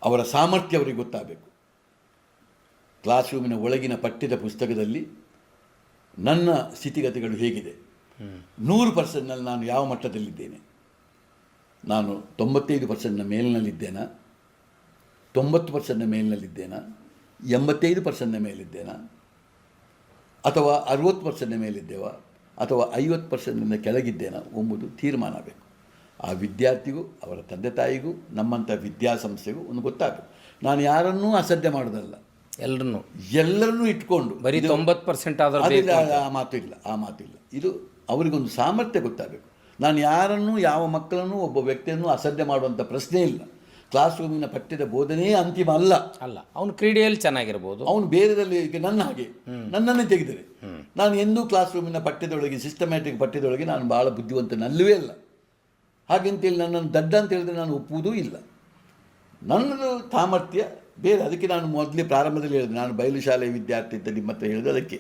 ಅವರ ಸಾಮರ್ಥ್ಯ ಅವರಿಗೆ ಗೊತ್ತಾಗಬೇಕು. ಕ್ಲಾಸ್ ರೂಮಿನ ಒಳಗಿನ ಪಠ್ಯದ ಪುಸ್ತಕದಲ್ಲಿ ನನ್ನ ಸ್ಥಿತಿಗತಿಗಳು ಹೇಗಿದೆ, 100%ನಲ್ಲಿ ನಾನು ಯಾವ ಮಟ್ಟದಲ್ಲಿದ್ದೇನೆ, ನಾನು 95%ನ ಮೇಲಿನಲ್ಲಿದ್ದೇನಾ, 90%ನ ಮೇಲಿನಲ್ಲಿದ್ದೇನಾ, 85%ನ ಮೇಲಿದ್ದೇನಾ, ಅಥವಾ 60%ನ ಮೇಲಿದ್ದೇವಾ, ಅಥವಾ 50%ನಿಂದ ಕೆಳಗಿದ್ದೇನಾ ಎಂಬುದು ತೀರ್ಮಾನ ಆಗಬೇಕು. ಆ ವಿದ್ಯಾರ್ಥಿಗೂ ಅವರ ತಂದೆ ತಾಯಿಗೂ ನಮ್ಮಂಥ ವಿದ್ಯಾಸಂಸ್ಥೆಗೂ ಒಂದು ಗೊತ್ತಾಗಬೇಕು. ನಾನು ಯಾರನ್ನೂ ಅಸಡ್ಡೆ ಮಾಡೋದಲ್ಲ, ಎಲ್ಲರನ್ನೂ ಇಟ್ಕೊಂಡು ಬರೀ 90% ಆ ಮಾತಿಲ್ಲ. ಇದು ಅವರಿಗೊಂದು ಸಾಮರ್ಥ್ಯ ಗೊತ್ತಾಗಬೇಕು. ನಾನು ಯಾರನ್ನೂ, ಯಾವ ಮಕ್ಕಳನ್ನು, ಒಬ್ಬ ವ್ಯಕ್ತಿಯನ್ನು ಅಸಡ್ಡೆ ಮಾಡುವಂಥ ಪ್ರಶ್ನೆ ಇಲ್ಲ. ಕ್ಲಾಸ್ ರೂಮಿನ ಪಠ್ಯದ ಬೋಧನೆಯೇ ಅಂತಿಮ ಅಲ್ಲ. ಅವನು ಕ್ರೀಡೆಯಲ್ಲಿ ಚೆನ್ನಾಗಿರ್ಬೋದು, ಅವನು ಬೇರೆದಲ್ಲಿ ನನ್ನ ಹಾಗೆ ನನ್ನನ್ನೇ ತೆಗೆದರೆ ನಾನು ಎಂದೂ ಕ್ಲಾಸ್ ರೂಮಿನ ಪಠ್ಯದೊಳಗೆ, ಸಿಸ್ಟಮ್ಯಾಟಿಕ್ ಪಠ್ಯದೊಳಗೆ ನಾನು ಭಾಳ ಬುದ್ಧಿವಂತನಲ್ಲವೇ ಅಲ್ಲ. ಹಾಗೆಂತೇಳಿ ನನ್ನನ್ನು ದಡ್ಡ ಅಂತ ಹೇಳಿದ್ರೆ ನಾನು ಒಪ್ಪುವುದೂ ಇಲ್ಲ. ನನ್ನದು ಸಾಮರ್ಥ್ಯ ಬೇರೆ. ಅದಕ್ಕೆ ನಾನು ಮೊದಲೇ ಪ್ರಾರಂಭದಲ್ಲಿ ಹೇಳಿದೆ, ನಾನು ಬಯಲು ಶಾಲೆಯ ವಿದ್ಯಾರ್ಥಿ ಅಂತ ನಿಮ್ಮ ಹತ್ರ ಹೇಳಿದೆ. ಅದಕ್ಕೆ